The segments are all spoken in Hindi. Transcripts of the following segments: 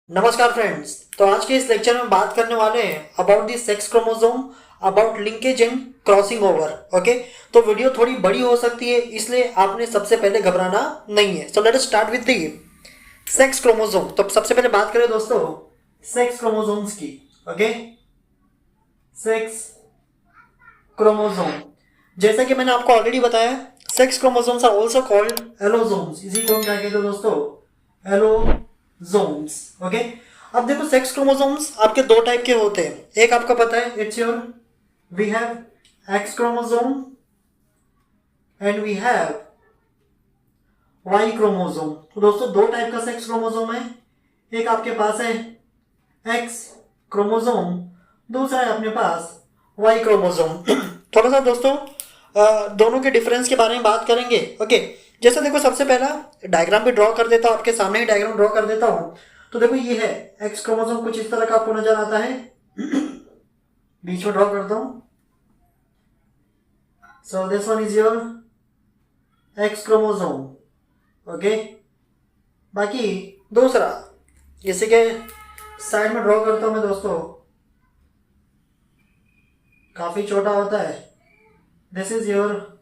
नमस्कार फ्रेंड्स। तो आज के इस लेक्चर में बात करने वाले हैं about the sex chromosome, about linkage and crossing over. Okay, तो वीडियो थोड़ी बड़ी हो सकती है, इसलिए आपने सबसे पहले घबराना नहीं है। So let us start with the sex chromosome. तो सबसे पहले बात करें दोस्तों सेक्स क्रोमोसोम्स की। ओके, सेक्स क्रोमोसोम, जैसा कि मैंने आपको ऑलरेडी बताया, sex chromosomes are also called allosomes. इसी को हम क्या कहते हैं दोस्तों? एलोसोम्स। ओके, अब देखो सेक्स क्रोमोसोम्स आपके दो टाइप के होते हैं। एक आपका पता है, it's your we have X chromosome and we have Y chromosome. तो दोस्तों दो टाइप का सेक्स क्रोमोसोम है। एक आपके पास है एक्स क्रोमोसोम, दूसरा है अपने पास वाई क्रोमोसोम। थोड़ा सा दोस्तों दोनों के डिफरेंस के बारे में बात करेंगे। ओके, जैसे देखो सबसे पहला डायग्राम भी ड्रॉ कर देता हूँ, आपके सामने ही डायग्राम ड्रॉ कर देता हूँ। तो देखो ये है एक्स क्रोमोसोम, कुछ इस तरह का आपको नजर आता है। बीच में ड्रॉ करता हूँ। सो this one is your x chromosome. Okay, बाकी दूसरा इसी के साइड में ड्रॉ करता हूँ मैं दोस्तों, काफी छोटा होता है। This is your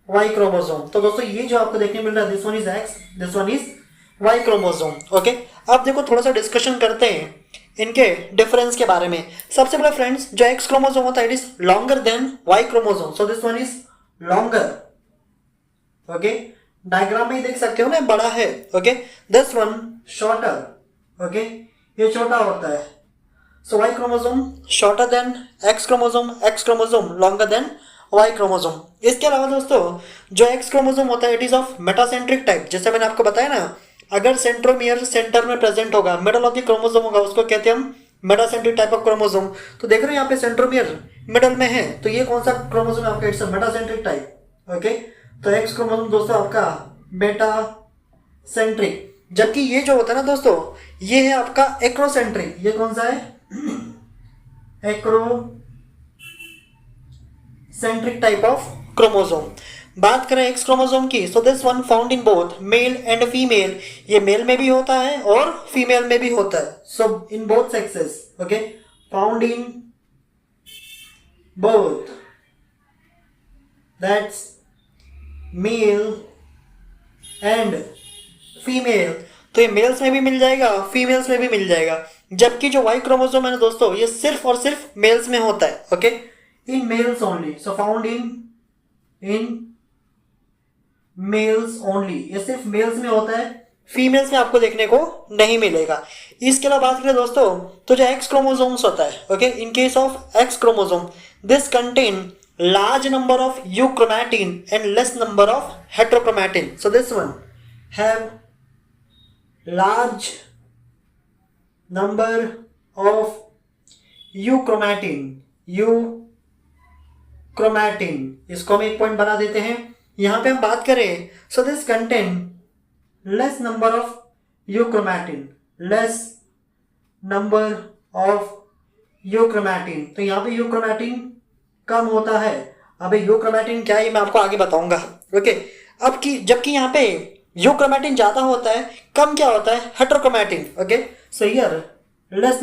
Y chromosome. तो दोस्तों ये जो आपको देखने मिल रहा है, this one is X, this one is Y chromosome. Okay, अब देखो थोड़ा सा डिस्कशन करते हैं इनके डिफरेंस के बारे में। सबसे पहले फ्रेंड्स, जो एक्स क्रोमोसोम होता है it is longer than Y chromosome, so this one is longer. Okay, diagram में ही देख सकते हो ना, बड़ा है। Okay, this one shorter. Okay, ये छोटा होता है। So Y chromosome shorter than X chromosome, X chromosome longer than Y chromosome. इसके अलावा दोस्तों जो एक्स क्रोमोसोम होता है it is of metacentric type. जैसे मैंने आपको बताया ना, अगर सेंट्रोमियर सेंटर में प्रेजेंट होगा, मिडल ऑफ द क्रोमोसोम होगा, उसको कहते हैं हम मेटासेंट्रिक टाइप ऑफ क्रोमोसोम। तो देख रहे हो यहाँ पे सेंट्रोमियर मिडल में है, तो ये कौन सा क्रोमोसोम है आपका? It's metacentric type. ओके, तो एक्स क्रोमोसोम दोस्तों आपका मेटासेंट्रिक, जबकि ये जो होता है ना दोस्तों, ये है आपका एक्रोसेंट्रिक। ये कौन सा है? Acrocentric type of chromosome. बात करें एक्स क्रोमोसोम की, सो this one found in both male and female. ये मेल में भी होता है और फीमेल में भी होता है। So in both sexes. Okay, found in both, that's male and female. तो ये मेल्स में भी मिल जाएगा, फीमेल्स में भी मिल जाएगा। जबकि जो वाई क्रोमोसोम है ना दोस्तों, ये सिर्फ और सिर्फ मेल्स में होता है। Okay, in males only, so found in males only. ये सिर्फ मेल्स में होता है, फीमेल्स में आपको देखने को नहीं मिलेगा। इसके अलावा बात करें दोस्तों, तो जो एक्स क्रोमोसोम्स होता है, okay, in case of X chromosome this contain large number of euchromatin and less number of heterochromatin. So this one have large number of euchromatin. इसको हम एक पॉइंट बना देते हैं। यहां पे हम बात करें, so this contain less number of euchromatin, less number of euchromatin। तो यहां पे euchromatin कम होता है। अबे यूक्रोमैटिन क्या है मैं आपको आगे बताऊंगा। ओके, अब की जबकि यहाँ पे यूक्रोमैटिन ज्यादा होता है, कम क्या होता है? Heterochromatin. Okay, so here less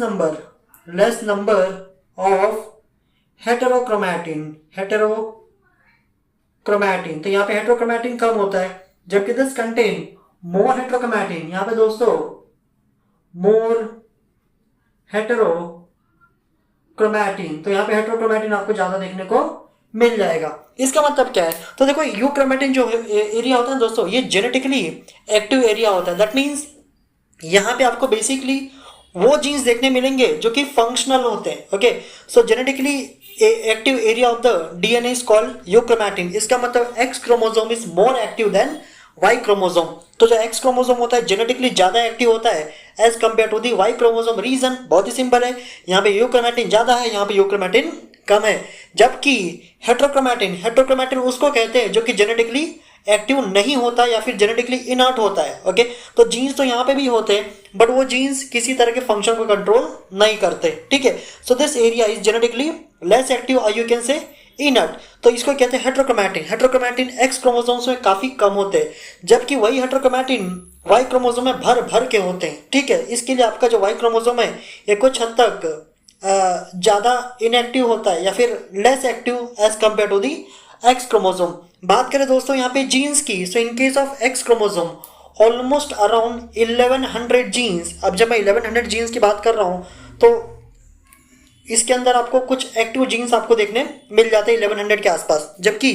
number of heterochromatin. तो यहाँ पे हेटेरोक्रोमैटिन कम होता है, जबकि दिस कंटेन मोर हेटेरोक्रोमैटिन। यहाँ पे दोस्तों मोर हेटेरोक्रोमैटिन, तो यहाँ पे हेटेरोक्रोमैटिन आपको ज्यादा देखने को मिल जाएगा। इसका मतलब क्या है? तो देखो यूक्रोमैटिन जो एरिया होता है दोस्तों, ये जेनेटिकली एक्टिव एरिया होता है। दैट मीन्स यहाँ पे आपको बेसिकली वो जीन्स देखने मिलेंगे जो कि फंक्शनल होते हैं। Okay, so genetically active area of the DNA is called euchromatin. इसका मतलब X chromosome is more active than Y chromosome. तो जो एक्स क्रोमोसोम होता है जेनेटिकली ज्यादा एक्टिव होता है as compare to the Y chromosome. Reason बहुत ही सिंपल है, यहाँ पे यूक्रोमैटिन ज्यादा है, यहाँ पे यूक्रोमैटिन कम है। जबकि हेटेरोक्रोमैटिन उसको कहते हैं जो कि जेनेटिकली एक्टिव नहीं होता या फिर जेनेटिकली इनर्ट होता है। ओके, तो जीन्स तो यहाँ पे भी होते हैं, बट वो जीन्स किसी तरह के फंक्शन को कंट्रोल नहीं करते। ठीक है, so this area is genetically less active, you can से इनर्ट, तो इसको कहते हैं हेट्रोक्रोमैटिन। हेट्रोक्रोमैटिन एक्स क्रोमोसोम्स में काफी कम होते हैं, जबकि वही हेट्रोक्रोमैटिन वाई क्रोमोसोम में भर भर के होते हैं। ठीक है, इसके लिए आपका जो वाई क्रोमोसोम है ये कुछ हद तक ज़्यादा इनएक्टिव होता है या फिर less active as compare to the X chromosome. बात करें दोस्तों यहाँ पे जीन्स की, so in case of X chromosome almost around 1100 genes. अब जब मैं 1100 जीन्स की बात कर रहा हूँ तो इसके अंदर आपको कुछ एक्टिव जीन्स आपको देखने मिल जाते हैं 1100 के आसपास, जबकि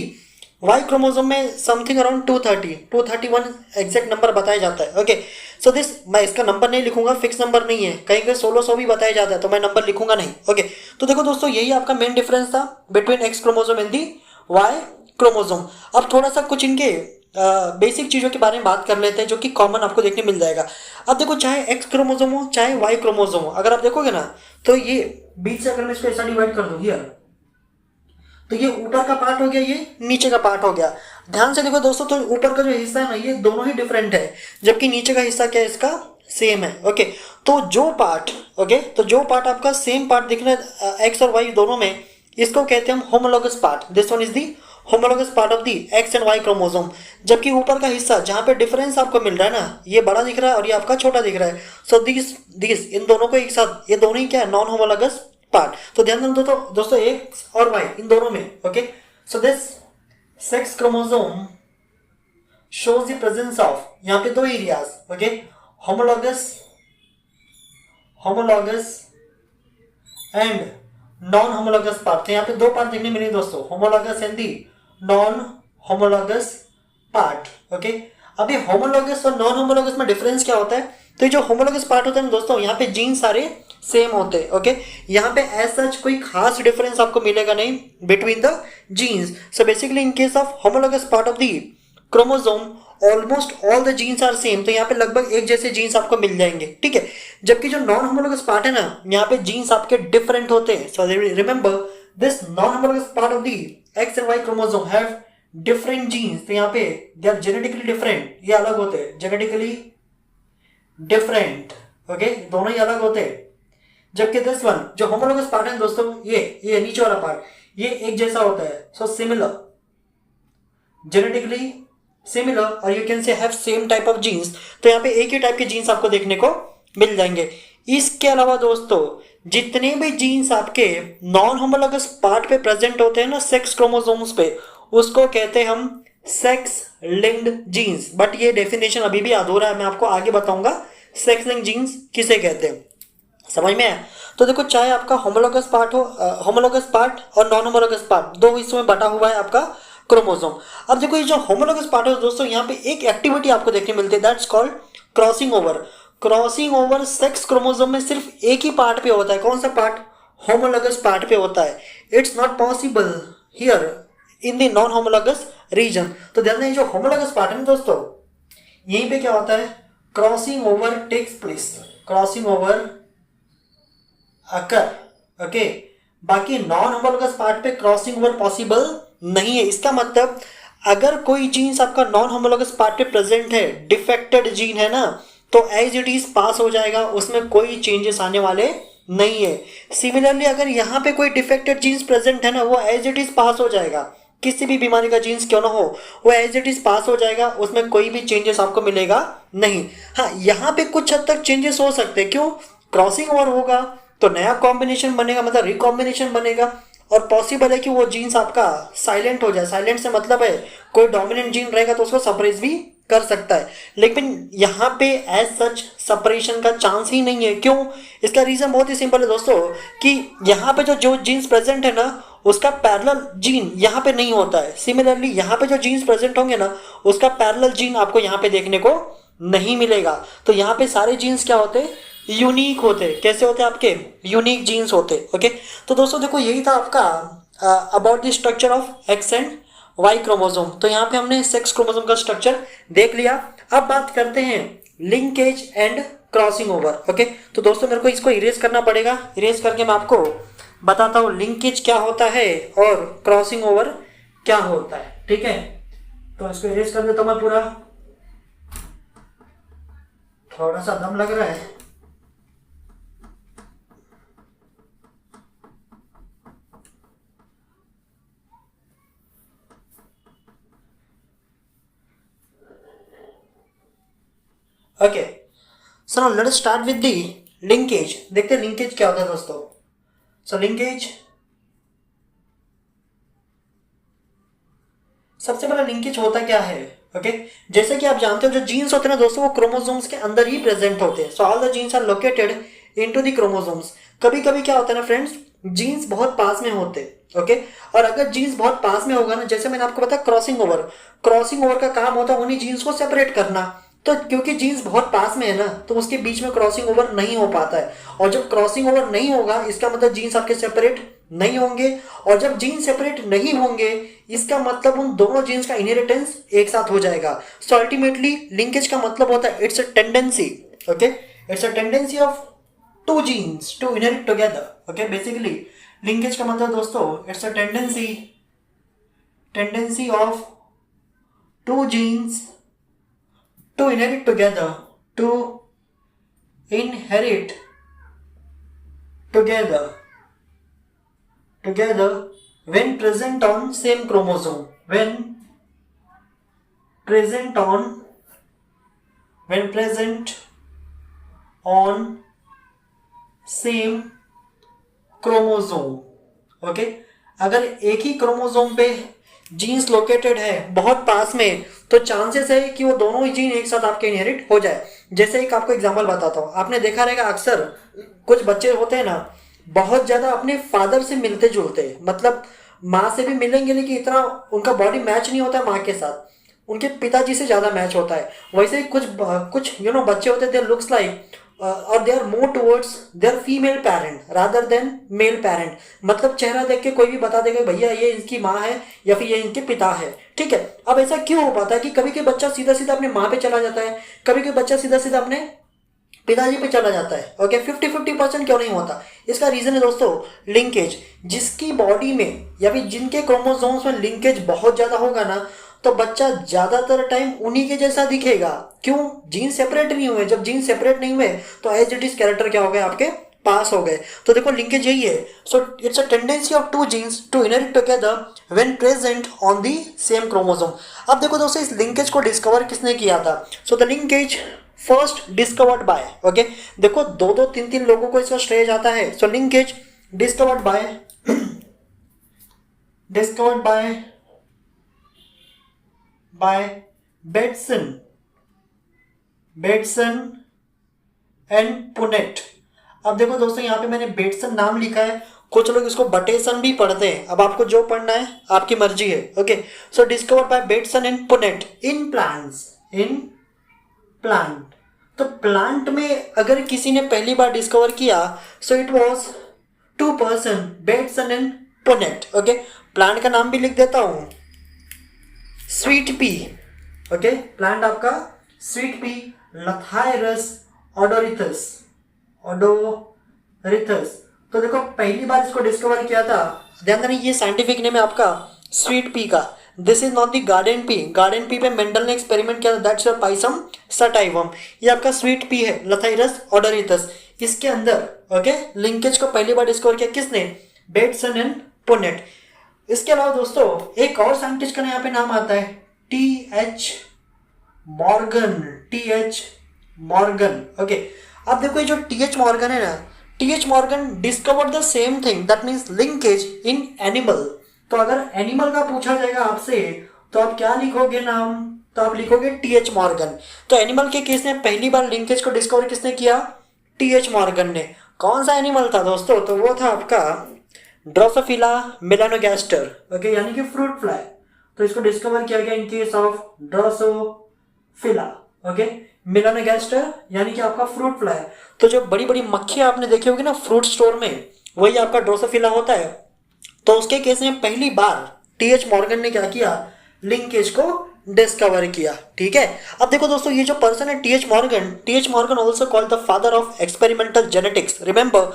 वाई क्रोमोसोम में समथिंग अराउंड 231 एग्जैक्ट नंबर बताया जाता है। ओके, सो दिस, मैं इसका नंबर नहीं लिखूंगा, फिक्स नंबर नहीं है, कहीं कहीं 1600 भी बताया जाता है तो मैं नंबर लिखूंगा नहीं। ओके, तो देखो दोस्तों यही आपका मेन डिफरेंस था between X chromosome and the Y chromosome. अब थोड़ा सा कुछ इनके बेसिक चीज़ों के बारे में बात कर लेते हैं जो कि कॉमन आपको देखने मिल जाएगा। अब देखो, चाहे एक्स क्रोमोसोम हो चाहे वाई क्रोमोसोम हो, अगर आप देखोगे ना तो ये बीच से अगर मैं इसको ऐसा डिवाइड कर दूँ हियर, तो ये ऊपर का पार्ट हो गया, ये नीचे का पार्ट हो गया। ध्यान से देखो दोस्तों, तो ऊपर का जो हिस्सा है ना ये दोनों ही डिफरेंट है, जबकि नीचे का हिस्सा क्या है इसका सेम है। ओके, तो जो पार्ट आपका सेम पार्ट दिख रहा है एक्स और वाई दोनों में, इसको कहते हैं हम homologous part. This one is the homologous part of the X and Y chromosome. जबकि ऊपर का हिस्सा जहाँ पे डिफरेंस आपको मिल रहा है ना, ये बड़ा दिख रहा है और ये आपका छोटा दिख रहा है, सो दिस इन दोनों को एक साथ, ये दोनों ही क्या है, नॉन होमोलोगस पार्ट। तो ध्यान दो तो दोस्तों एक्स और वाई इन दोनों में। Okay, so this sex chromosome shows the presence of, यहाँ पे दो areas, okay, homologous and non homologous part. तो यहाँ पे दो पार्ट देखने मिले दोस्तों, homologous and the non homologous part. Okay, अभी होमोलॉगस और नॉन होमोलॉगस में डिफरेंस क्या होता है? तो जो होमोलॉगस पार्ट होता है ना दोस्तों, यहाँ पे जीन सारे सेम होते हैं। ओके, यहाँ पे एज सच कोई खास डिफरेंस आपको मिलेगा नहीं between the genes. So basically in case of homologous part of the chromosome almost all the genes are same, तो यहाँ पे लगभग एक जैसे जीन्स आपको मिल जाएंगे। ठीक है, जबकि जो नॉन होमोलॉगस पार्ट है ना, यहाँ पे जीन्स आपके डिफरेंट होते हैं। So remember this non homologous part of the X and Y chromosome have different genes. तो यहाँ पे दे आर जेनेटिकली डिफरेंट, ये अलग होते हैं, जेनेटिकली डिफरेंट। ओके, दोनों ही अलग होते हैं। जबकि दिस वन जो होमोलॉगस पार्ट है दोस्तों, ये नीचे वाला पार्ट ये एक जैसा होता है। सो सिमिलर, जेनेटिकली सिमिलर, और you can say have same type of genes. तो यहाँ पे एक ही टाइप के जीन्स आपको देखने को मिल जाएंगे। इसके अलावा दोस्तों जितने भी जीन्स आपके नॉन होमोलॉगस पार्ट पे प्रेजेंट होते हैं ना, सेक्स क्रोमोसोम्स पे, उसको कहते हैं हम सेक्स लिंक्ड जीन्स। बट ये डेफिनेशन अभी भी अधूरा है, मैं आपको आगे बताऊंगा सेक्स लिंक्ड जीन्स किसे कहते हैं। समझ में आया? तो देखो, चाहे आपका होमोलॉगस पार्ट हो, होमोलॉगस पार्ट और नॉन होमोलॉगस पार्ट दो हिस्सों में बटा हुआ है आपका क्रोमोसोम। अब देखो, ये जो होमोलॉगस पार्ट है दोस्तों, यहाँ पे एक एक्टिविटी आपको देखने मिलती है, that's called crossing over. Crossing over sex chromosome में सिर्फ एक ही पार्ट पे होता है। कौन सा पार्ट? होमोलॉगस पार्ट पे होता है। It's not possible here in the non homologous region. तो ध्यान दें, जो होमोलॉगस पार्ट है ना दोस्तों, यहीं पे क्या होता है? Crossing over takes place, crossing over occur. Okay, बाकी नॉन होमोलॉगस पार्ट पे क्रॉसिंग ओवर पॉसिबल नहीं है। इसका मतलब अगर कोई जीन्स आपका नॉन होमोलॉगस पार्ट पे प्रेजेंट है, डिफेक्टेड जीन है ना, तो एज इट इज पास हो जाएगा, उसमें कोई चेंजेस आने वाले नहीं है। सिमिलरली अगर यहाँ पे कोई डिफेक्टेड जीन्स प्रेजेंट है ना, वो एज इट इज पास हो जाएगा, किसी भी बीमारी का जीन्स क्यों ना हो, वो एज इट इज पास हो जाएगा, उसमें कोई भी चेंजेस आपको मिलेगा नहीं। हाँ, यहाँ पे कुछ हद तक चेंजेस हो सकते हैं। क्यों? क्रॉसिंग ओवर होगा तो नया कॉम्बिनेशन बनेगा, मतलब रिकॉम्बिनेशन बनेगा, और पॉसिबल है कि वो जीन्स आपका साइलेंट हो जाए। साइलेंट से मतलब है कोई डोमिनेंट जीन रहेगा तो उसको सप्रेस भी कर सकता है, लेकिन यहाँ पे एज सच सेपरेशन का चांस ही नहीं है। क्यों? इसका रीजन बहुत ही सिंपल है दोस्तों, कि यहाँ पे जो जीन्स प्रेजेंट है ना, उसका पैरेलल जीन यहाँ पे नहीं होता है। सिमिलरली यहाँ पे जो जीन्स प्रेजेंट होंगे ना, उसका पैरेलल जीन आपको यहाँ पे देखने को नहीं मिलेगा। तो यहाँ पे सारे जीन्स क्या होते हैं? यूनिक होते। कैसे होते हैं? आपके यूनिक जीन्स होते। ओके, तो दोस्तों देखो, यही था आपका about the structure of X and Y chromosome. तो यहाँ पे हमने सेक्स क्रोमोसोम का स्ट्रक्चर देख लिया। अब बात करते हैं linkage and crossing over. Okay, तो दोस्तों मेरे को इसको इरेज करना पड़ेगा। इरेज करके मैं आपको बताता हूँ लिंकेज क्या होता है और क्रॉसिंग ओवर क्या होता है। ठीक है, तो इसको इरेज कर देता हूँ मैं पूरा। थोड़ा सा दम लग रहा है। So now let us start with the linkage. देखते हैं लिंकेज क्या होता है दोस्तों। सो लिंकेज, सबसे पहला लिंकेज होता क्या है? ओके, जैसे कि आप जानते हो जो जीन्स होते हैं ना दोस्तों, वो क्रोमोसोम्स के अंदर ही प्रेजेंट होते हैं। So all the genes are located into the chromosomes. कभी कभी क्या होता है ना फ्रेंड्स, जीन्स बहुत पास में होते हैं। ओके, और अगर जीन्स बहुत पास में होगा ना, जैसे मैंने आपको बताया क्रॉसिंग ओवर का काम होता है उन्हीं जीन्स को सेपरेट करना। तो क्योंकि जीन्स बहुत पास में है ना, तो उसके बीच में क्रॉसिंग ओवर नहीं हो पाता है। और जब क्रॉसिंग ओवर नहीं होगा, इसका मतलब जीन्स आपके सेपरेट नहीं होंगे। और जब जीन्स सेपरेट नहीं होंगे, इसका मतलब उन दोनों जीन्स का इनहेरिटेंस एक साथ हो जाएगा। सो अल्टीमेटली लिंकेज का मतलब होता है it's a tendency, okay, it's a tendency of two genes to inherit together. Okay, basically linkage का मतलब दोस्तों it's a tendency of two genes to inherit together, to inherit together when present on same chromosome, when present on same chromosome। Okay, अगर एक ही क्रोमोसोम पे जीन्स लोकेटेड है बहुत पास में, तो चांसेस है कि वो दोनों ही जीन एक साथ आपके इनहेरिट हो जाए। जैसे एक आपको एग्जांपल बताता हूँ, आपने देखा रहेगा अक्सर कुछ बच्चे होते हैं ना, बहुत ज्यादा अपने फादर से मिलते जुलते, मतलब माँ से भी मिलेंगे लेकिन इतना उनका बॉडी मैच नहीं होता है माँ के साथ, उनके पिताजी से ज्यादा मैच होता है। वैसे ही कुछ बच्चे होते हैं, दे लुक्स लाइक और they are more towards their female parent rather than male parent. मतलब चेहरा देख के कोई भी बता देगा भैया ये इनकी माँ है या फिर ये इनके पिता है। ठीक है, अब ऐसा क्यों हो पाता है कि कभी कोई बच्चा सीधा सीधा अपने माँ पे चला जाता है, कभी कोई बच्चा सीधा सीधा अपने पिताजी पे चला जाता है? ओके, 50-50% क्यों नहीं होता? इसका रीजन है दोस्तों लिंकेज। जिसकी बॉडी में या फिर जिनके क्रोमोसोम्स में लिंकेज बहुत ज्यादा होगा ना, तो बच्चा ज्यादातर टाइम उन्हीं के जैसा दिखेगा। क्यों? जीन सेपरेट नहीं हुए। जब जीन सेपरेट नहीं हुए तो एज इट इज कैरेक्टर क्या हो गए, आपके पास हो गए। तो देखो लिंकेज यही है। So it's a tendency of two genes to inherit together when present on the same chromosome. अब देखो दोस्तों, इस लिंकेज को डिस्कवर किसने किया था? So the linkage first discovered by, okay, देखो 2-3 लोगों को इसका श्रेय जाता है। So linkage discovered by Bateson and Punnett. अब देखो दोस्तों, यहाँ पे मैंने बेटसन नाम लिखा है, कुछ लोग इसको बटेसन भी पढ़ते हैं। अब आपको जो पढ़ना है आपकी मर्जी है। Okay, so discovered by Bateson and Punnett in plant. तो प्लांट में अगर किसी ने पहली बार डिस्कवर किया, so it was 2 person, Bateson and Punnett. Okay, plant का नाम भी लिख देता हूं, स्वीट पी। ओके, प्लांट आपका स्वीट पी, लथाइरस ओडोरिथस। तो देखो पहली बार इसको डिस्कवर किया था, ध्यान देना ये साइंटिफिक नेम है आपका स्वीट पी का। This is not the garden pea पे मेंडल ने एक्सपेरिमेंट किया था, दैट्स योर पाइसम सटाइवम। ये आपका स्वीट पी है, लथाइरस ओडोरिथस। इसके अंदर ओके लिंकेज को पहली बार डिस्कवर किया किसने? Bateson and Punnett. इसके अलावा दोस्तों एक और साइंटिस्ट का यहाँ पे नाम आता है टी.एच. मॉर्गन। ओके, अब देखो ये जो टी.एच. मॉर्गन है ना, TH. Morgan discovered the same thing, that means linkage in animal. तो अगर एनिमल का पूछा जाएगा आपसे तो आप क्या लिखोगे नाम? तो आप लिखोगे टी.एच. मॉर्गन। तो एनिमल के केस में पहली बार लिंकेज को डिस्कवर किसने किया? टी.एच. मॉर्गन ने। कौन सा एनिमल था दोस्तों? तो वो था आपका ड्रोसोफिला मेलानोगास्टर। ओके, यानी कि फ्रूट फ्लाई। तो इसको डिस्कवर किया गया इन case of Drosophila. Okay, melanogaster यानी कि आपका फ्रूट फ्लाई। तो जो बड़ी बड़ी मक्खियां आपने देखी होगी ना फ्रूट स्टोर में, वही आपका ड्रोसोफिला होता है। तो उसके केस में पहली बार टी.एच. मॉर्गन ने क्या किया? लिंकेज को डिस्कवर किया। ठीक है, अब देखो दोस्तों ये जो पर्सन है TH. Morgan also called the father of experimental genetics. Remember,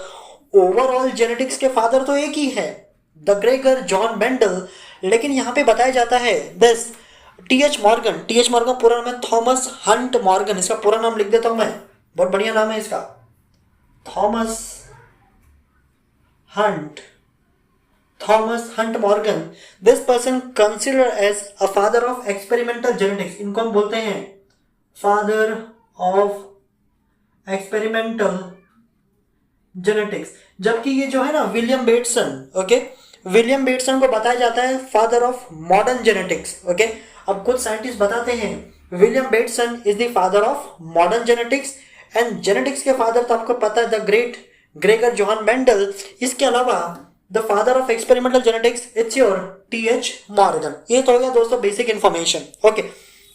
overall genetics के फादर तो एक ही है, द ग्रेगर जॉन मेंडल। लेकिन यहाँ पे बताया जाता है दिस टी.एच. मॉर्गन पूरा नाम है थॉमस हंट मॉर्गन। इसका पूरा नाम लिख देता हूं मैं, बहुत बढ़िया नाम है इसका, Thomas Hunt Morgan. This person consider as a father of experimental genetics. इनको हम बोलते हैं फादर ऑफ एक्सपेरिमेंटल जेनेटिक्स। जबकि ये जो है ना William Bateson, okay, William Bateson को बताया जाता है father of modern genetics. Okay, अब कुछ साइंटिस्ट बताते हैं William Bateson is the father of modern genetics, and genetics के फादर तो आपको पता है the great Gregor Johan Mendel. इसके अलावा the father of experimental genetics it's your TH. Morgan. ये तो हो गया दोस्तों बेसिक इन्फॉर्मेशन। ओके,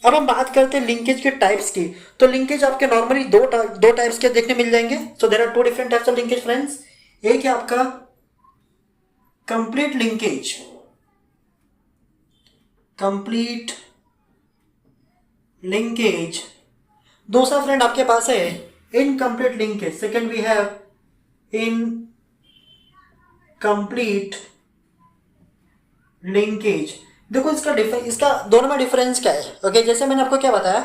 अब हम बात करते हैं लिंकेज के टाइप्स की। तो लिंकेज आपके नॉर्मली दो टाइप्स के देखने मिल जाएंगे। So there are two different types of linkage friends. एक है आपका कंप्लीट लिंकेज, कंप्लीट लिंकेज। दूसरा फ्रेंड आपके पास है incomplete linkage. Second we have incomplete linkage. देखो इसका दोनों में डिफरेंस क्या है। ओके, जैसे मैंने आपको क्या बताया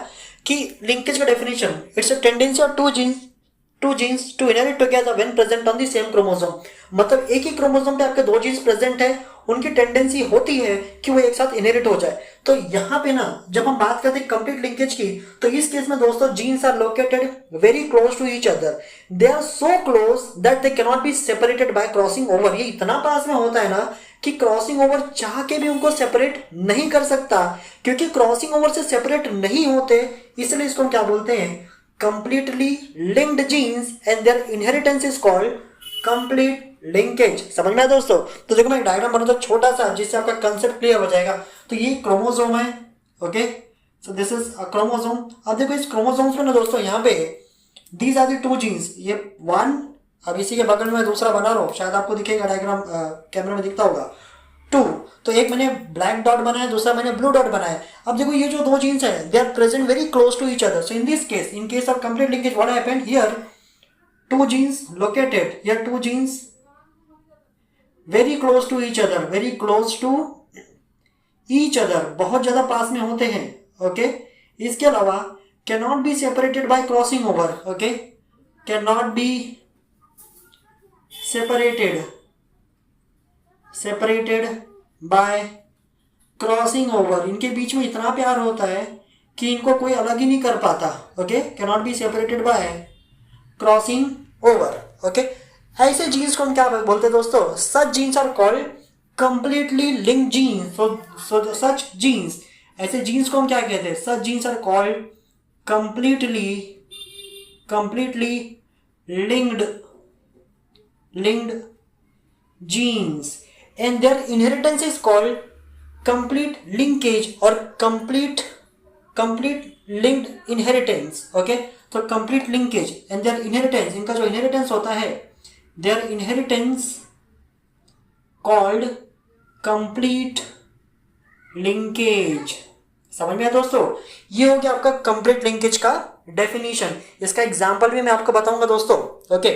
कि लिंकेज का definition it's a tendency of two genes to inherit together when present on the same chromosome. मतलब एक ही क्रोमोसोम पे आपके दो जीन्स प्रेजेंट है, उनकी टेंडेंसी होती है कि वो एक साथ इनहेरिट हो जाए। तो यहाँ पे ना जब हम बात करते हैं कंप्लीट लिंकेज की, तो इस केस में दोस्तों genes are located very close to each other, they are so close that they can not be separated by crossing over. ये इतना पास में होता है ना कि क्रॉसिंग ओवर चाह के भी उनको सेपरेट नहीं कर सकता, क्योंकि क्रॉसिंग ओवर से सेपरेट नहीं होते, इसलिए इसको हम क्या बोलते हैं completely linked genes and their inheritance is called complete linkage। समझ में आया दोस्तों? तो देखो मैं एक डायग्राम बनाता हूं छोटा सा जिससे आपका कंसेप्ट क्लियर हो जाएगा। तो ये क्रोमोसोम है, okay, so this is a chromosome. अब देखो इस क्रोमोसोम्स में ना दोस्तों यहाँ पे these are the two genes, ये वन, अब इसी के बगल में दूसरा बना रहा हूं, शायद आपको दिखेगा डायग्राम कैमरा में दिखता होगा, टू। तो एक मैंने ब्लैक डॉट बनाया, दूसरा मैंने ब्लू डॉट बनाया। अब देखो ये जो दो जीन्स हैं they are present very close to each other. So in this case, in case of complete linkage what happened here, two genes located, here two genes very close to each other, very close to each other, बहुत ज्यादा पास में होते हैं। ओके, इसके अलावा can not be separated by crossing over. Okay, can not be separated by crossing over. इनके बीच में इतना प्यार होता है कि इनको कोई अलग ही नहीं कर पाता। Okay, can not be separated by crossing over. Okay, ऐसे जीन्स को हम क्या बोलते हैं दोस्तों? Such genes are called completely linked genes. So such genes, ऐसे जीन्स को हम क्या कहते हैं? Such genes are called completely linked genes and their inheritance is called complete linkage or complete linked inheritance। okay, तो complete linkage and their inheritance, इनका जो inheritance होता है their inheritance called complete linkage। समझ में आया दोस्तों? ये हो गया आपका complete linkage का डेफिनेशन। इसका एग्जाम्पल भी मैं आपको बताऊंगा दोस्तों। ओके,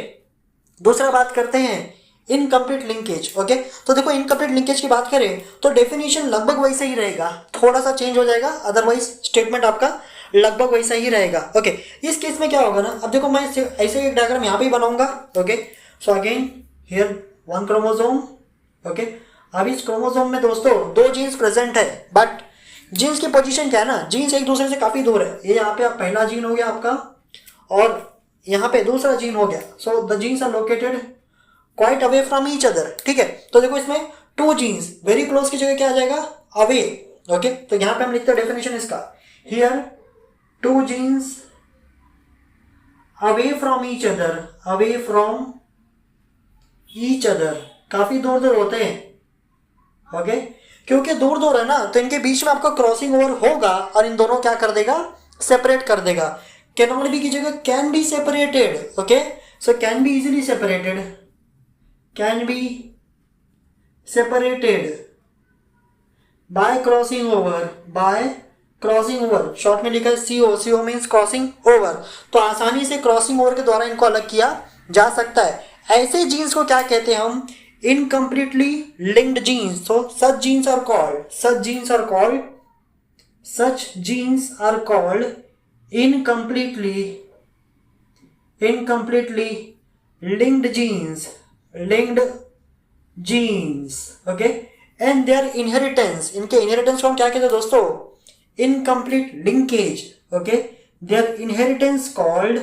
दूसरा बात करते हैं इनकम्प्लीट लिंकेज। ओके, तो देखो इनकम्प्लीट लिंकेज की बात करें तो डेफिनेशन लगभग वैसा ही रहेगा, थोड़ा सा चेंज हो जाएगा, अदरवाइज स्टेटमेंट आपका लगभग वैसा ही रहेगा। ओके, इस केस में क्या होगा ना, अब देखो मैं ऐसे एक डायग्राम यहाँ पे बनाऊंगा। Okay, so again here one chromosome. Okay, अब इस क्रोमोसोम में दोस्तों दो जीन्स प्रेजेंट है, बट जीन्स की पोजीशन क्या है ना, जीन्स एक दूसरे से काफी दूर है। ये यहाँ पे आप पहला जीन हो गया आपका और यहाँ पे दूसरा जीन हो गया। So the genes are located quite away from each other. ठीक है, तो देखो इसमें टू जीन्स वेरी क्लोज की जगह क्या आ जाएगा? अवे। ओके, तो यहाँ पे हम लिखते हैं डेफिनेशन इसका, here two genes away from each other, away from each other, काफी दूर दूर होते हैं। ओके, क्योंकि दूर दूर है ना तो इनके बीच में आपका क्रॉसिंग ओवर होगा और इन दोनों क्या कर देगा? सेपरेट कर देगा। कैन नॉट बी की जगह can be separated. Okay, so can be easily separated, can be separated by crossing over, bye crossing over, short में लिखा है CO, CO means crossing over. तो आसानी से क्रॉसिंग ओवर के द्वारा इनको अलग किया जा सकता है। ऐसे जीन्स को क्या कहते हैं हम? Incompletely linked genes. so such genes are called incompletely linked genes। okay, and their inheritance, इनके inheritance को हम क्या कहते हैं दोस्तों? incomplete linkage। okay, their inheritance called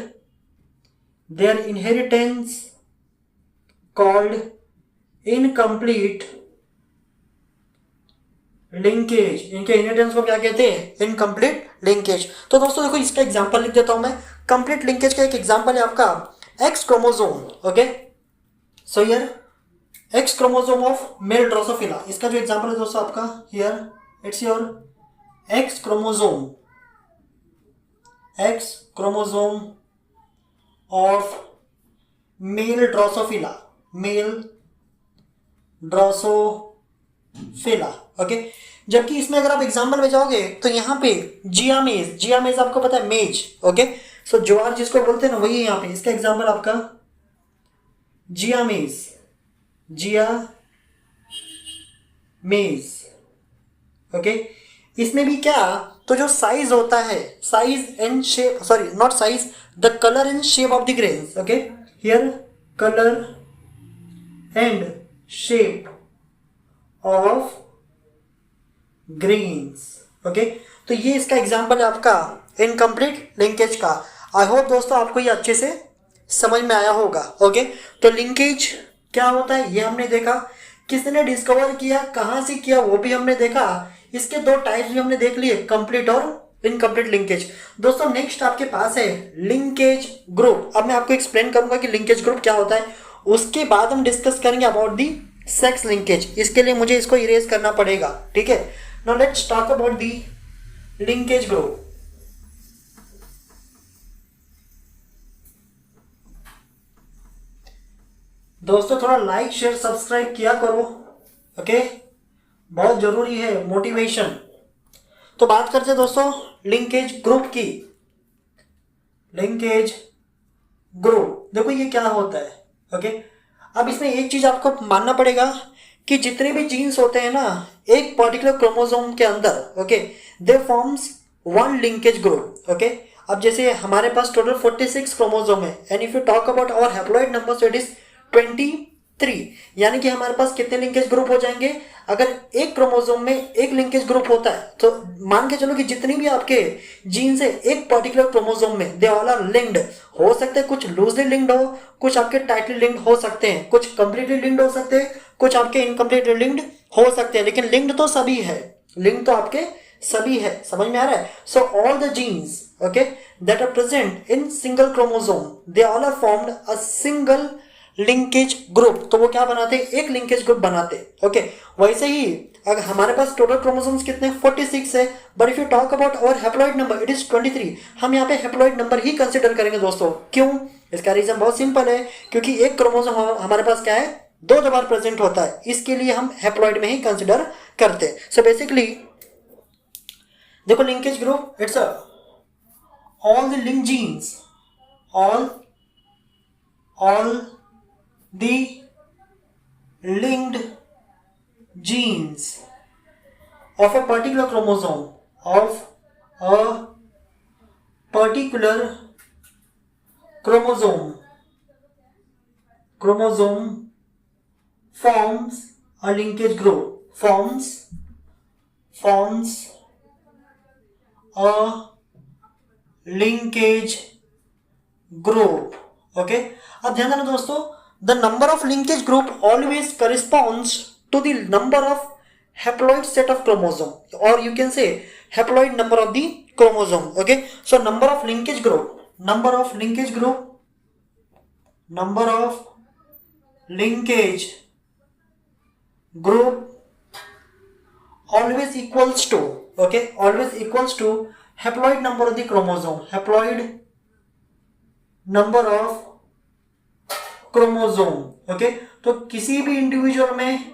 their inheritance called incomplete linkage. इनके इनहेरिटेंस को क्या कहते हैं? Incomplete linkage. तो दोस्तों देखो इसका एग्जांपल लिख देता हूं मैं। कंप्लीट लिंकेज का एक एग्जांपल है आपका x chromosome. Okay, so here x chromosome of male Drosophila. इसका जो एग्जांपल है दोस्तों आपका here it's your x chromosome of male Drosophila, male Drosophila. Okay, जबकि इसमें अगर आप एग्जाम्पल में जाओगे तो यहाँ पे जियामेज, जियामेज आपको पता है मेज। ओके, सो ज्वार जिसको बोलते हैं ना वही है यहाँ पे। इसका एग्जाम्पल आपका जियामेज, जियामेज। ओके, इसमें भी क्या, तो जो साइज होता है, size and shape, sorry not size, the colour and shape of the grains. Okay, here colour and shape of grains. Okay, तो ये इसका एग्जांपल है आपका इनकम्प्लीट लिंकेज का। आई होप दोस्तों आपको ये अच्छे से समझ में आया होगा। ओके, तो लिंकेज क्या होता है ये हमने देखा, किसने डिस्कवर किया, कहाँ से किया वो भी हमने देखा, इसके दो टाइप्स भी हमने देख लिए, कंप्लीट और इनकम्प्लीट लिंकेज। दोस्तों नेक्स्ट आपके पास है लिंकेज ग्रुप। अब मैं आपको एक्सप्लेन करूंगा कि लिंकेज ग्रुप क्या होता है, उसके बाद हम डिस्कस करेंगे अबाउट दी सेक्स लिंकेज। इसके लिए मुझे इसको इरेज करना पड़ेगा, ठीक है। Now let's talk about the linkage group. दोस्तों थोड़ा लाइक शेयर सब्सक्राइब किया करो, ओके, बहुत जरूरी है मोटिवेशन। तो बात करते हैं दोस्तों लिंकेज ग्रुप की। लिंकेज ग्रुप देखो ये क्या होता है। ओके, अब इसमें एक चीज आपको मानना पड़ेगा कि जितने भी जीन्स होते हैं ना एक पर्टिकुलर क्रोमोसोम के अंदर, okay, they forms one linkage group. Okay, अब जैसे हमारे पास टोटल 46 क्रोमोसोम है and if you talk about our haploid number so it is 23, यानी कि हमारे पास कितने लिंकेज ग्रुप हो जाएंगे। अगर एक क्रोमोसोम में एक लिंकेज ग्रुप होता है तो मान के चलो कि जितनी भी आपके जीन्स है एक पर्टिकुलर क्रोमोसोम में दे ऑल आर लिंक्ड। हो सकते हैं कुछ लूजली लिंक्ड हो, कुछ आपके टाइटली लिंक्ड हो सकते हैं, कुछ कंप्लीटली लिंक्ड हो सकते हैं, कुछ आपके इनकम्प्लीटली लिंक्ड हो सकते हैं, लेकिन लिंक्ड तो सभी है, लिंक तो आपके सभी है। समझ में आ रहा है? So all the genes, okay, that are present in single chromosome they all are formed a single linkage group. तो वो क्या बनाते हैं? एक लिंकेज ग्रुप बनाते हैं। ओके, वैसे ही अगर हमारे पास टोटल क्रोमोसोम्स कितने 46 है, but if you talk about our haploid number it is 23। हम यहाँ पे हैप्लॉइड नंबर ही कंसिडर करेंगे दोस्तों। क्यों? इसका रीजन बहुत सिंपल है, क्योंकि एक क्रोमोसोम हमारे पास क्या है 2 बार प्रेजेंट होता है, इसके लिए हम हैप्लॉइड में ही कंसिडर करते हैं। सो बेसिकली देखो linkage group it's all the link genes, all the linked genes of a particular chromosome forms a linkage group, forms a linkage group। Okay, अब ध्यान देना दोस्तों, the number of linkage group always corresponds to the number of haploid set of chromosome और you can say haploid number of the chromosome. Okay, so number of linkage group always equals to, okay, always equals to haploid number of the chromosome, haploid number of chromosome। okay, तो किसी भी इंडिविजुअल में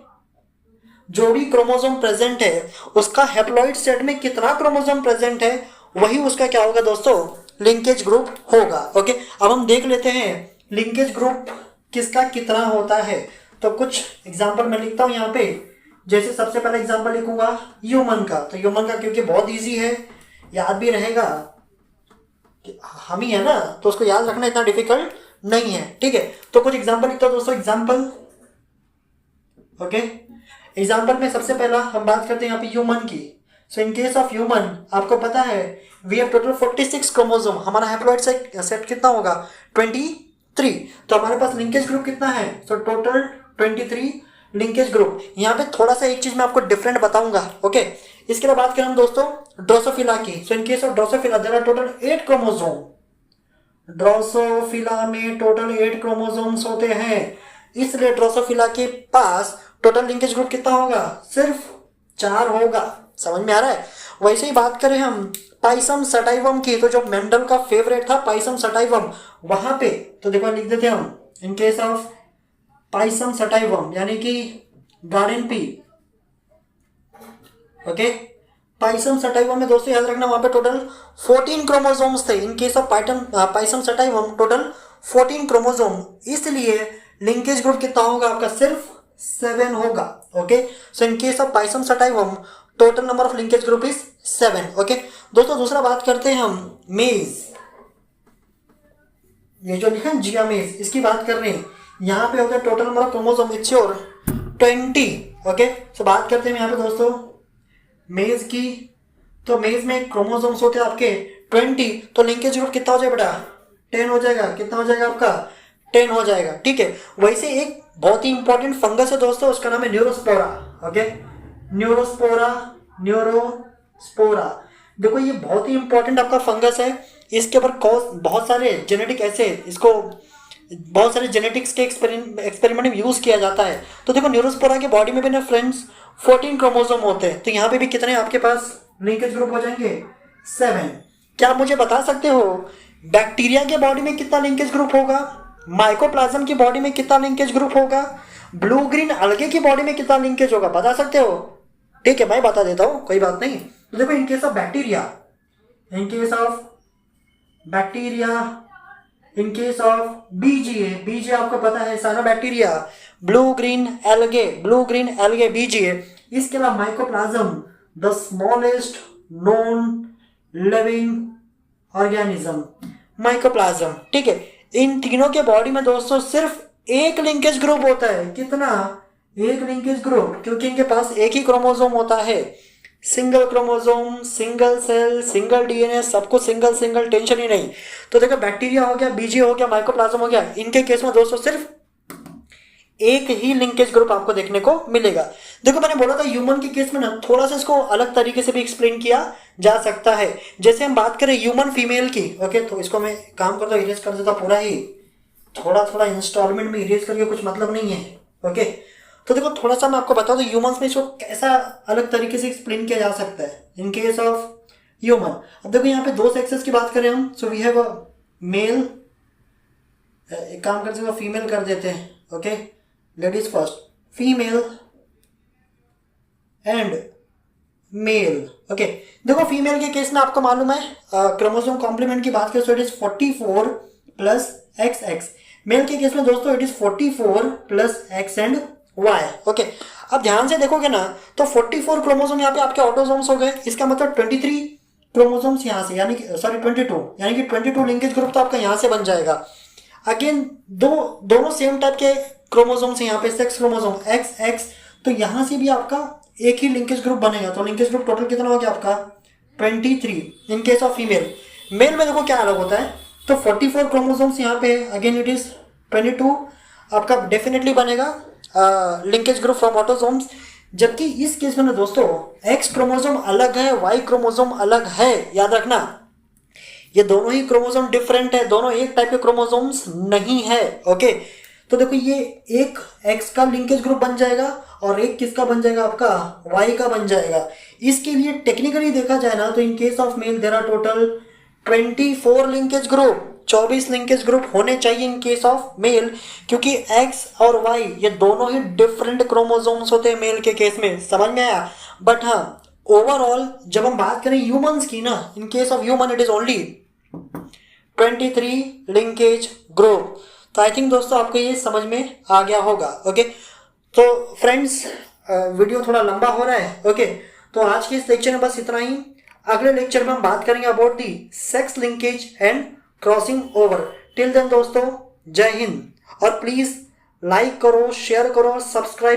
जो भी क्रोमोसोम प्रेजेंट है उसका हैप्लॉइड सेट में कितना क्रोमोसोम प्रेजेंट है वही उसका क्या होगा दोस्तों, लिंकेज ग्रुप होगा। ओके, अब हम देख लेते हैं लिंकेज ग्रुप किसका कितना होता है। तो कुछ एग्जांपल मैं लिखता हूं यहाँ पे। जैसे सबसे पहला एग्जांपल लिखूंगा ह्यूमन का, तो ह्यूमन का क्योंकि बहुत इजी है, याद भी रहेगा, हम ही है ना, तो उसको याद रखना इतना डिफिकल्ट नहीं है। ठीक है, तो कुछ एग्जांपल लिखता हूं दोस्तों। एग्जांपल, ओके, एग्जांपल में सबसे पहला हम बात करते हैं यहाँ पे ह्यूमन की। So in case of human आपको पता है वी हैव टोटल 46 क्रोमोसोम, हमारा हैप्लॉइड सेट कितना होगा 23। 3। तो हमारे पास लिंकेज ग्रुप कितना है? So total 23 linkage group. यहाँ पे थोड़ा सा एक चीज मैं आपको डिफरेंट बताऊंगा, ओके। इसके बाद बात करें हम दोस्तों ड्रोसोफिला की। So in case of Drosophila there are total 8 chromosome. Drosophila में टोटल 8 क्रोमोसोम्स होते हैं, इसलिए ड्रोसोफिला के पास टोटल लिंकेज ग्रुप कितना होगा? सिर्फ 4 होगा। समझ में आ रहा है? वैसे ही बात करें हम पाइसम सटाइवम की, तो जो मेंडल का फेवरेट था पाइसम सटाइवम, वहां पे तो देखो लिख देते हम इन केस ऑफ पाइसम सटाइवम यानी कि garden pea, okay. Pisum sativum में दोस्तों याद रखना वहां पे टोटल 14 क्रोमोसोम्स थे। इन case of Pisum sativum total 14 chromosome, इसलिए लिंकेज ग्रुप कितना होगा आपका? सिर्फ 7 होगा, okay. So in case of Pisum sativum total number of linkage group is 7, okay. दोस्तों दूसरा बात करते हैं हम मेज, ये जो लिखा है जियामेज, इसकी बात कर रहे हैं। यहाँ पे होता है total number of chromosome it's your 20, okay. So बात करते हैं यहाँ पे दोस्तों मेज की। तो मेज में क्रोमोसोम्स होते हैं आपके 20, तो लिंकेज ग्रुप कितना हो जाएगा बेटा? 10 हो जाएगा। कितना हो जाएगा आपका? 10 हो जाएगा, ठीक है। वैसे एक बहुत ही इंपॉर्टेंट फंगस है दोस्तों, उसका नाम है न्यूरोस्पोरा, ओके। न्यूरोस्पोरा, न्यूरोस्पोरा, देखो ये बहुत ही इंपॉर्टेंट आपका फंगस है। इसके ऊपर बहुत सारे जेनेटिक ऐसे इसको बहुत सारे जेनेटिक्स के एक्सपेरिमेंट में यूज किया जाता है। तो देखो न्यूरोस्पोरा के बॉडी में भी ना फ्रेंड्स 14 क्रोमोसोम होते हैं, तो यहाँ पे भी कितने आपके पास लिंकेज ग्रुप हो जाएंगे? 7। क्या आप मुझे बता सकते हो बैक्टीरिया के बॉडी में कितना लिंकेज ग्रुप होगा? माइकोप्लाज्म की बॉडी में कितना लिंकेज ग्रुप होगा? ब्लू ग्रीन अलगे की बॉडी में कितना लिंकेज होगा? बता सकते हो? ठीक है, मैं बता देता हूं, कोई बात नहीं। तो देखो in case of bacteria, in case of bacteria, in case of BGA, BGA आपको पता है सारा bacteria, blue green algae, blue green algae BGA. इसके अलावा mycoplasma the smallest known living organism, mycoplasma, ठीक है। इन तीनों के बॉडी में दोस्तों सिर्फ एक लिंकेज ग्रुप होता है। कितना? एक लिंकेज ग्रुप, क्योंकि इनके पास एक ही क्रोमोसोम होता है। Single chromosome, single cell, single DNA, सब कुछ सिंगल सिंगल, टेंशन ही नहीं। तो देखो बैक्टीरिया हो गया, बीजी हो गया, माइकोप्लाज्म हो गया, इनके केस में दोस्तों सिर्फ एक ही लिंकेज ग्रुप आपको देखने को मिलेगा। देखो मैंने बोला था ह्यूमन के केस में ना थोड़ा सा इसको अलग तरीके से भी एक्सप्लेन किया जा सकता है। जैसे हम बात करें ह्यूमन फीमेल की, ओके, तो इसको मैं काम करता हूँ इरेज कर देता पूरा ही, थोड़ा थोड़ा इंस्टॉलमेंट में इरेज करके कुछ मतलब नहीं है, ओके। तो देखो थोड़ा सा मैं आपको बता दूं ह्यूमंस में इसको कैसा अलग तरीके से एक्सप्लेन किया जा सकता है इन केस ऑफ ह्यूमन। अब देखो यहाँ पे 2 सेक्सेस की बात करें हम, so we have a male, एक काम करते हैं फीमेल कर देते हैं, okay, ladies first, female and male, okay. देखो फीमेल के केस में आपको मालूम है क्रोमोसोम कॉम्प्लीमेंट की बात करें तो it is 44 plus XX। Male के केस में दोस्तों it is 44 plus X and Y, okay. अब ध्यान से देखोगे ना तो 44 क्रोमोसोम यहाँ पे आपके ऑटोसोम्स हो गए, इसका मतलब 23 क्रोमोसोम्स यहाँ से, यानी कि सॉरी 22, यानी कि 22 लिंकेज ग्रुप तो आपका यहाँ से बन जाएगा। अगेन दोनों सेम टाइप के क्रोमोसोम्स यहाँ पे, सेक्स क्रोमोसोम XX, तो यहाँ से भी आपका एक ही लिंकेज ग्रुप बनेगा। तो लिंकेज ग्रुप टोटल कितना हो गया आपका? 23 in case of female. Male में देखो क्या अलग होता है, तो 44 क्रोमोसोम्स यहाँ पे, अगेन इट इज 22 आपका डेफिनेटली बनेगा लिंकेज ग्रुप फ्रॉम ऑटोसोम्स। जबकि इस केस में ना दोस्तों X क्रोमोसोम अलग है, Y क्रोमोसोम अलग है, याद रखना ये दोनों ही क्रोमोसोम डिफरेंट है, दोनों एक टाइप के क्रोमोसोम्स नहीं है, ओके। तो देखो ये एक X का लिंकेज ग्रुप बन जाएगा और एक किसका बन जाएगा आपका? Y का बन जाएगा। इसके लिए टेक्निकली देखा जाए ना तो in case of male there are total 24 linkage group, 24 linkage group होने चाहिए इन केस ऑफ मेल, क्योंकि X और Y ये दोनों ही डिफरेंट क्रोमोसोम्स होते हैं मेल के केस में, समझ में आया। बट हाँ ओवरऑल जब हम बात करें ह्यूमंस की ना, इन case of human it is only 23 linkage group. तो आई थिंक दोस्तों आपको ये समझ में आ गया होगा, ओके। तो फ्रेंड्स वीडियो थोड़ा लंबा हो रहा है, ओके। तो आज के इस लेक्चर में बस इतना ही। अगले लेक्चर में हम बात करेंगे about the sex linkage and crossing over. Till then दोस्तों जय हिंद, और प्लीज लाइक करो, शेयर करो, सब्सक्राइब